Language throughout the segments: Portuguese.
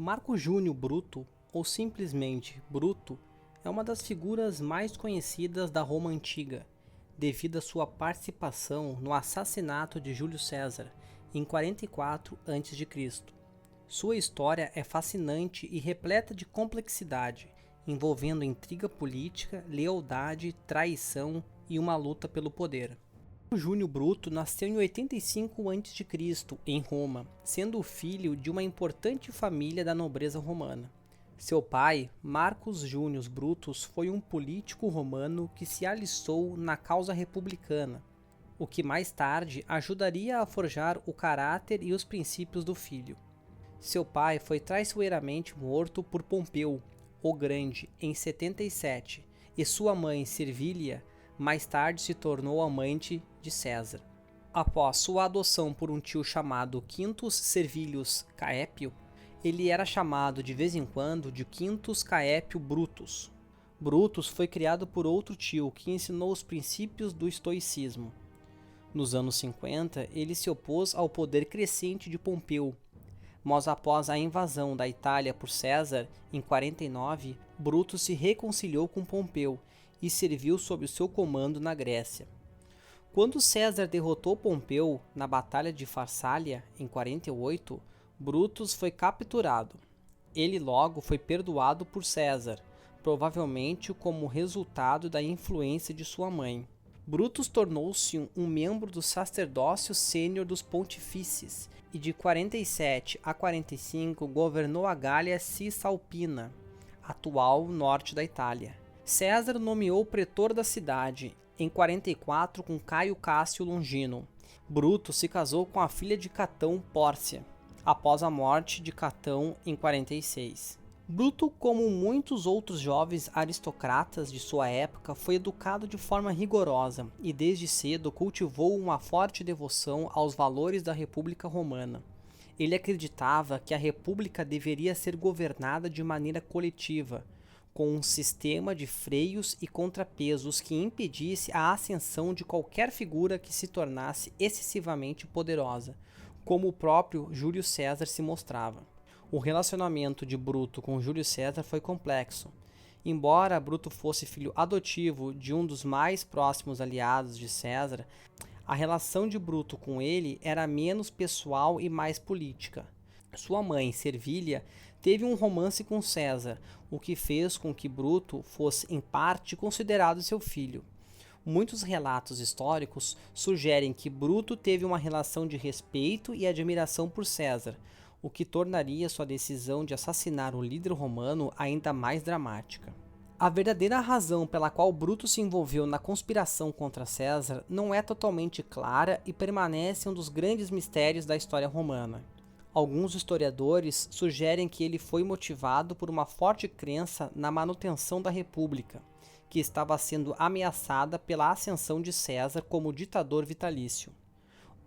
Marco Júnior Bruto, ou simplesmente Bruto, é uma das figuras mais conhecidas da Roma Antiga, devido à sua participação no assassinato de Júlio César em 44 a.C. Sua história é fascinante e repleta de complexidade, envolvendo intriga política, lealdade, traição e uma luta pelo poder. Júnior Bruto nasceu em 85 a.C., em Roma, sendo o filho de uma importante família da nobreza romana. Seu pai, Marcus Június Brutus, foi um político romano que se alistou na causa republicana, o que mais tarde ajudaria a forjar o caráter e os princípios do filho. Seu pai foi traiçoeiramente morto por Pompeu, o Grande, em 77, e sua mãe, Servília, mais tarde se tornou amante de César. Após sua adoção por um tio chamado Quintus Servilius Caepio, ele era chamado de vez em quando de Quintus Caepio Brutus. Brutus foi criado por outro tio que ensinou os princípios do estoicismo. Nos anos 50, ele se opôs ao poder crescente de Pompeu, mas após a invasão da Itália por César, em 49, Brutus se reconciliou com Pompeu e serviu sob o seu comando na Grécia. Quando César derrotou Pompeu na Batalha de Farsália, em 48, Brutus foi capturado. Ele logo foi perdoado por César, provavelmente como resultado da influência de sua mãe. Brutus tornou-se um membro do sacerdócio sênior dos pontífices e de 47 a 45 governou a Gália Cisalpina, atual norte da Itália. César nomeou pretor da cidade, em 44 com Caio Cássio Longino. Bruto se casou com a filha de Catão, Pórcia, após a morte de Catão em 46. Bruto, como muitos outros jovens aristocratas de sua época, foi educado de forma rigorosa e desde cedo cultivou uma forte devoção aos valores da República Romana. Ele acreditava que a República deveria ser governada de maneira coletiva, com um sistema de freios e contrapesos que impedisse a ascensão de qualquer figura que se tornasse excessivamente poderosa, como o próprio Júlio César se mostrava. O relacionamento de Bruto com Júlio César foi complexo. Embora Bruto fosse filho adotivo de um dos mais próximos aliados de César, a relação de Bruto com ele era menos pessoal e mais política. Sua mãe, Servília, teve um romance com César, o que fez com que Bruto fosse, em parte, considerado seu filho. Muitos relatos históricos sugerem que Bruto teve uma relação de respeito e admiração por César, o que tornaria sua decisão de assassinar o líder romano ainda mais dramática. A verdadeira razão pela qual Bruto se envolveu na conspiração contra César não é totalmente clara e permanece um dos grandes mistérios da história romana. Alguns historiadores sugerem que ele foi motivado por uma forte crença na manutenção da República, que estava sendo ameaçada pela ascensão de César como ditador vitalício.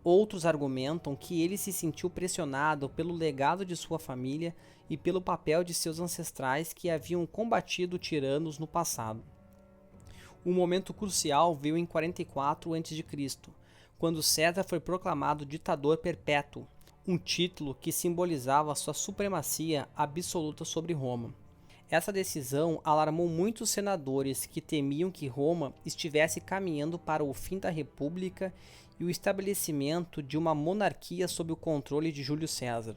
Outros argumentam que ele se sentiu pressionado pelo legado de sua família e pelo papel de seus ancestrais que haviam combatido tiranos no passado. Um momento crucial veio em 44 a.C., quando César foi proclamado ditador perpétuo, um título que simbolizava sua supremacia absoluta sobre Roma. Essa decisão alarmou muitos senadores que temiam que Roma estivesse caminhando para o fim da República e o estabelecimento de uma monarquia sob o controle de Júlio César.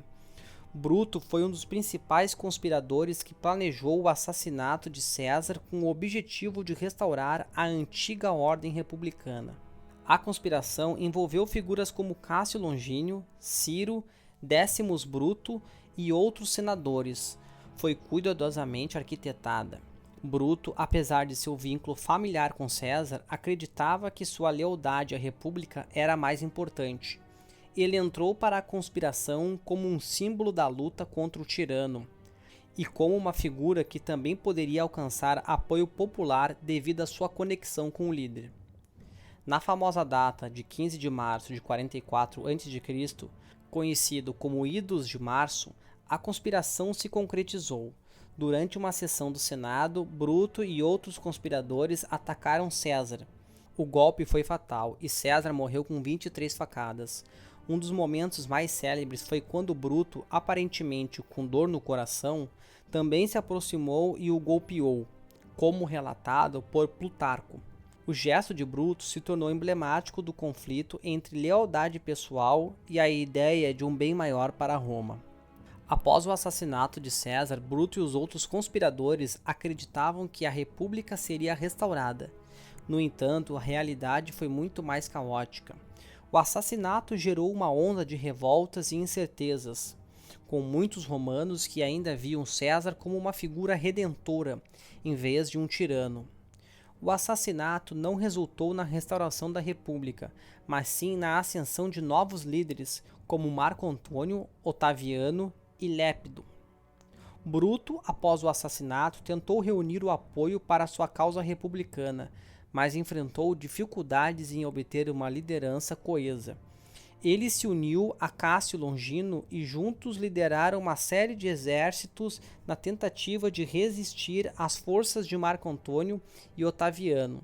Bruto foi um dos principais conspiradores que planejou o assassinato de César com o objetivo de restaurar a antiga ordem republicana. A conspiração envolveu figuras como Cássio Longínio, Ciro, Décimus Bruto e outros senadores. Foi cuidadosamente arquitetada. Bruto, apesar de seu vínculo familiar com César, acreditava que sua lealdade à República era mais importante. Ele entrou para a conspiração como um símbolo da luta contra o tirano e como uma figura que também poderia alcançar apoio popular devido à sua conexão com o líder. Na famosa data de 15 de março de 44 a.C., conhecido como Idos de Março, a conspiração se concretizou. Durante uma sessão do Senado, Bruto e outros conspiradores atacaram César. O golpe foi fatal e César morreu com 23 facadas. Um dos momentos mais célebres foi quando Bruto, aparentemente com dor no coração, também se aproximou e o golpeou, como relatado por Plutarco. O gesto de Bruto se tornou emblemático do conflito entre lealdade pessoal e a ideia de um bem maior para Roma. Após o assassinato de César, Bruto e os outros conspiradores acreditavam que a república seria restaurada. No entanto, a realidade foi muito mais caótica. O assassinato gerou uma onda de revoltas e incertezas, com muitos romanos que ainda viam César como uma figura redentora, em vez de um tirano. O assassinato não resultou na restauração da República, mas sim na ascensão de novos líderes, como Marco Antônio, Otaviano e Lépido. Bruto, após o assassinato, tentou reunir o apoio para sua causa republicana, mas enfrentou dificuldades em obter uma liderança coesa. Ele se uniu a Cássio Longino e juntos lideraram uma série de exércitos na tentativa de resistir às forças de Marco Antônio e Otaviano.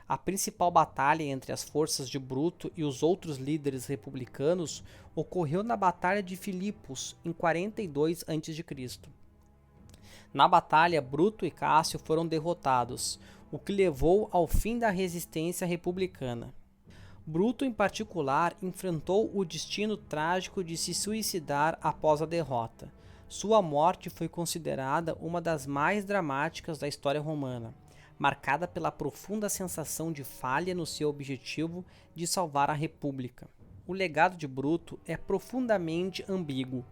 A principal batalha entre as forças de Bruto e os outros líderes republicanos ocorreu na Batalha de Filipos, em 42 a.C. Na batalha, Bruto e Cássio foram derrotados, o que levou ao fim da resistência republicana. Bruto, em particular, enfrentou o destino trágico de se suicidar após a derrota. Sua morte foi considerada uma das mais dramáticas da história romana, marcada pela profunda sensação de falha no seu objetivo de salvar a República. O legado de Bruto é profundamente ambíguo.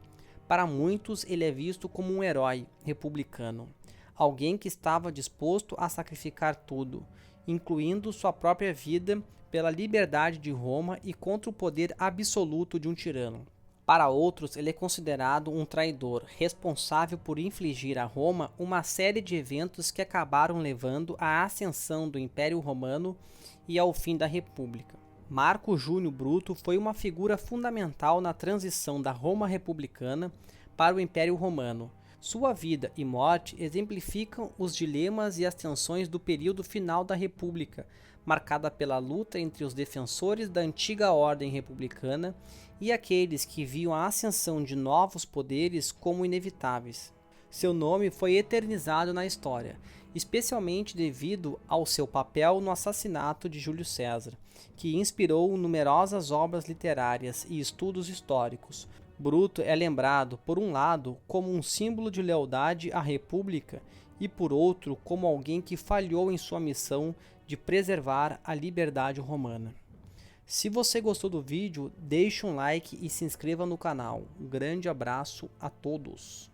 Para muitos, ele é visto como um herói republicano, alguém que estava disposto a sacrificar tudo, incluindo sua própria vida, pela liberdade de Roma e contra o poder absoluto de um tirano. Para outros, ele é considerado um traidor, responsável por infligir a Roma uma série de eventos que acabaram levando à ascensão do Império Romano e ao fim da República. Marco Júnior Bruto foi uma figura fundamental na transição da Roma republicana para o Império Romano. Sua vida e morte exemplificam os dilemas e as tensões do período final da República, marcada pela luta entre os defensores da antiga ordem republicana e aqueles que viam a ascensão de novos poderes como inevitáveis. Seu nome foi eternizado na história, especialmente devido ao seu papel no assassinato de Júlio César, que inspirou numerosas obras literárias e estudos históricos. Bruto é lembrado, por um lado, como um símbolo de lealdade à República e, por outro, como alguém que falhou em sua missão de preservar a liberdade romana. Se você gostou do vídeo, deixe um like e se inscreva no canal. Um grande abraço a todos!